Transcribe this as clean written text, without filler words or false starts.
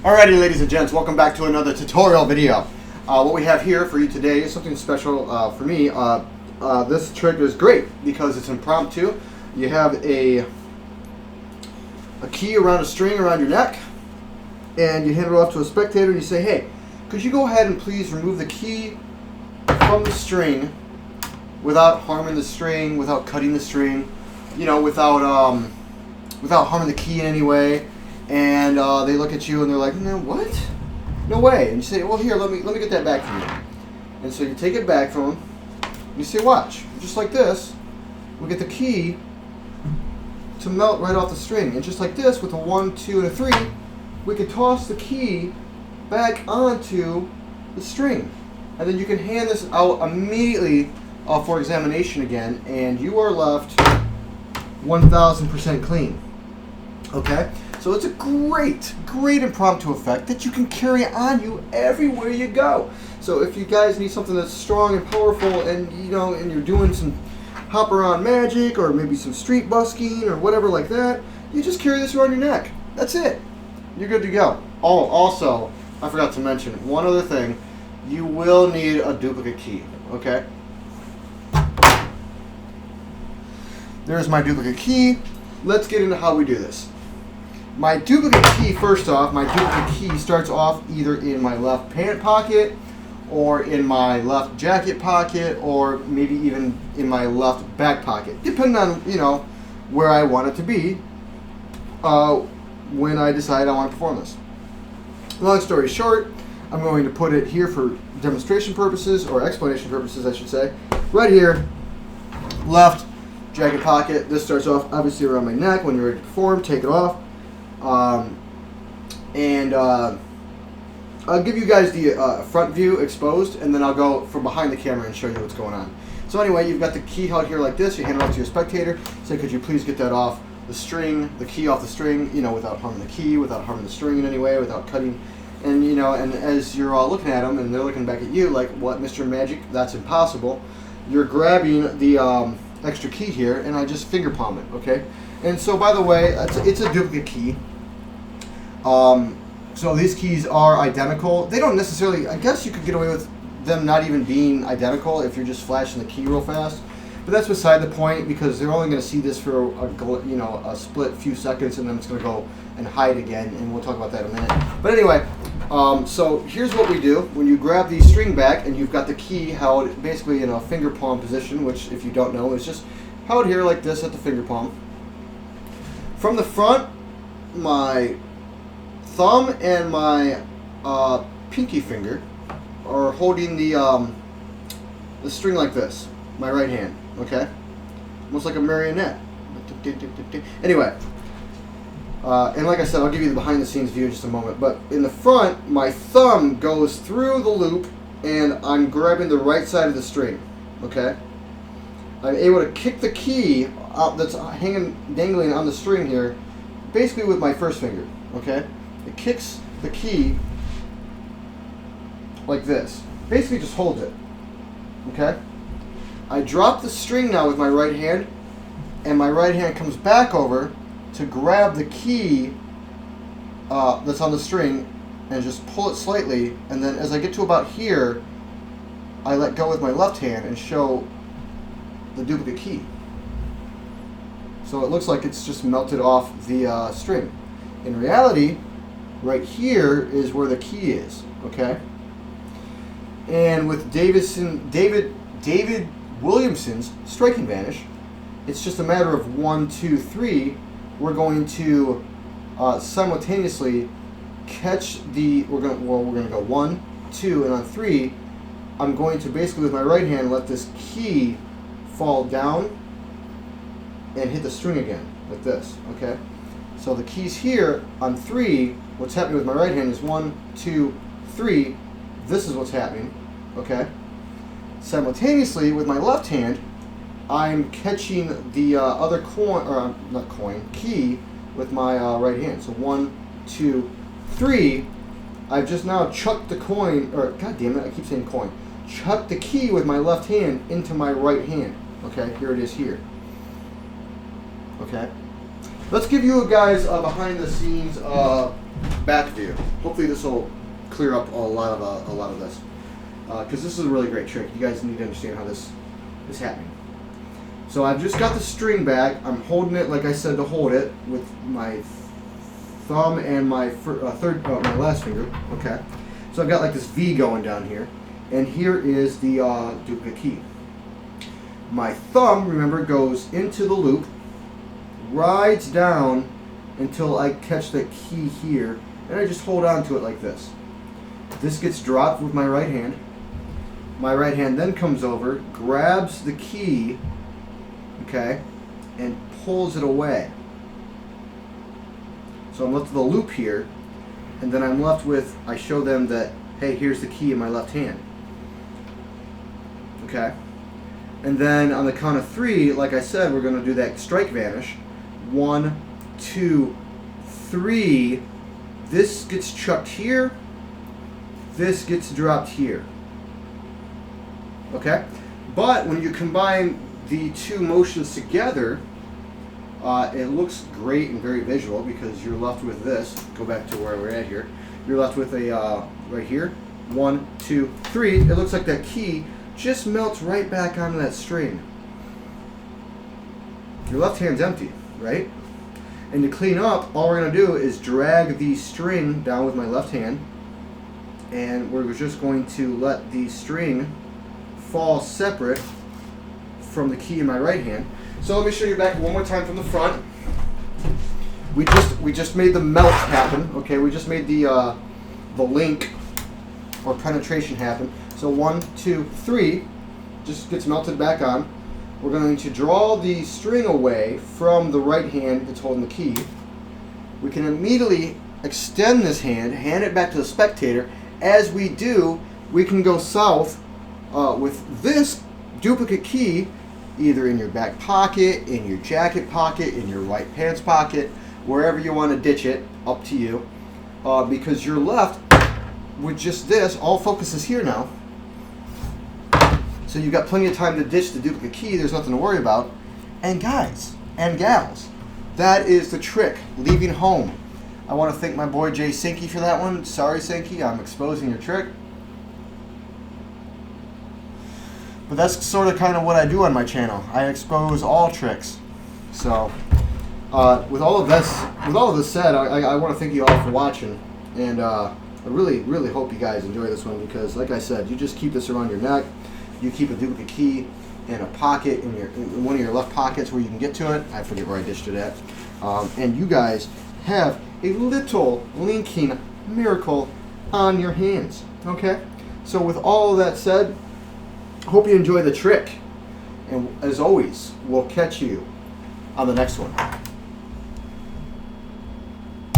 Alrighty, ladies and gents, welcome back to another tutorial video. What we have here for you today is something special for me. This trick is great because it's impromptu. You have a key around a string around your neck, and you hand it off to a spectator and you say, hey, could you go ahead and please remove the key from the string without harming the string, without cutting the string, you know, without harming the key in any way. And they look at you and they're like, no, what? No way. And you say, well, here, let me get that back from you. And so you take it back from them. And you say, watch, just like this, we get the key to melt right off the string. And just like this, with a 1, 2, and a 3, we can toss the key back onto the string. And then you can hand this out immediately for examination again, and you are left 1000% clean. Okay? So it's a great impromptu effect that you can carry on you everywhere you go. So if you guys need something that's strong and powerful, and and you're doing some hop around magic or maybe some street busking or whatever like that, you just carry this around your neck. That's it. You're good to go. Oh, also, I forgot to mention one other thing. You will need a duplicate key, okay? There's my duplicate key. Let's get into how we do this. My duplicate key, first off, my duplicate key starts off either in my left pant pocket or in my left jacket pocket or maybe even in my left back pocket, depending on, where I want it to be when I decide I want to perform this. Long story short, I'm going to put it here for demonstration purposes, or explanation purposes, I should say. Right here, left jacket pocket. This starts off obviously around my neck. When you're ready to perform, take it off. I'll give you guys the front view exposed, and then I'll go from behind the camera and show you what's going on. So anyway, you've got the key held here like this. You hand it off to your spectator. Say, could you please get that off the string, the key off the string, without harming the key, without harming the string in any way, without cutting. And, and as you're all looking at them and they're looking back at you like, what, Mr. Magic? That's impossible. You're grabbing the extra key here, and I just finger palm it, okay? And so, by the way, it's a duplicate key. So these keys are identical. They don't necessarily, I guess you could get away with them not even being identical if you're just flashing the key real fast. But that's beside the point, because they're only going to see this for a split few seconds, and then it's going to go and hide again, and we'll talk about that in a minute. But anyway, so here's what we do. When you grab the string back and you've got the key held basically in a finger palm position, which if you don't know is just held here like this at the finger palm. From the front, my thumb and my pinky finger are holding the string like this, my right hand, okay? Almost like a marionette. Anyway, and like I said, I'll give you the behind the scenes view in just a moment, but in the front, my thumb goes through the loop and I'm grabbing the right side of the string, okay? I'm able to kick the key out that's dangling on the string here, basically with my first finger, okay? It kicks the key like this. Basically just holds it, okay? I drop the string now with my right hand, and my right hand comes back over to grab the key that's on the string and just pull it slightly, and then as I get to about here, I let go with my left hand and show the duplicate key. So it looks like it's just melted off the string. In reality, right here is where the key is, okay? And with David Williamson's Strike and Vanish, it's just a matter of 1, 2, 3. We're going to simultaneously catch we're gonna go 1, 2, and on 3, I'm going to basically with my right hand let this key fall down and hit the string again like this, okay? So the key's here on 3. What's happening with my right hand is 1, 2, 3. This is what's happening, okay? Simultaneously with my left hand, I'm catching the other key with my right hand. So 1, 2, 3. I've just now chucked the coin, or god damn it, I keep saying coin. Chucked the key with my left hand into my right hand. Okay, here it is here. Okay. Let's give you guys a behind the scenes back view. Hopefully this will clear up a lot of this, because this is a really great trick. You guys need to understand how this is happening. So I've just got the string back. I'm holding it like I said to hold it with my thumb and my my last finger. Okay. So I've got like this V going down here, and here is the duplicate key. My thumb, remember, goes into the loop, rides down until I catch the key here, and I just hold on to it like this. This gets dropped with my right hand. My right hand then comes over, grabs the key, okay, and pulls it away. So I'm left with a loop here, and then I'm left with, I show them that, hey, here's the key in my left hand. Okay? And then on the count of 3, like I said, we're going to do that strike vanish. 1, 2, 3. This gets chucked here. This gets dropped here. Okay? But when you combine the two motions together, it looks great and very visual, because you're left with this. Go back to where we're at here. You're left with a, right here, 1, 2, 3. It looks like that key just melts right back onto that string. Your left hand's empty, right? And to clean up, all we're going to do is drag the string down with my left hand, and we're just going to let the string fall separate from the key in my right hand. So let me show you back one more time from the front. We just made the melt happen. Okay, we just made the link or penetration happen. So 1, 2, 3, just gets melted back on. We're going to draw the string away from the right hand that's holding the key. We can immediately extend this hand it back to the spectator. As we do, we can go south with this duplicate key, either in your back pocket, in your jacket pocket, in your right pants pocket, wherever you want to ditch it, up to you. Because you're left with just this, all focus is here now. So you've got plenty of time to ditch the duplicate key, there's nothing to worry about. And guys and gals, that is the trick, leaving home. I want to thank my boy Jay Sankey for that one. Sorry Sankey, I'm exposing your trick. But that's sort of kind of what I do on my channel. I expose all tricks. So, with all of this said, I want to thank you all for watching, and I really hope you guys enjoy this one, because, like I said, you just keep this around your neck. You keep a duplicate key in a pocket in one of your left pockets where you can get to it. I forget where I ditched it at, and you guys have a little linking miracle on your hands. Okay, so with all of that said, hope you enjoy the trick, and as always, we'll catch you on the next one.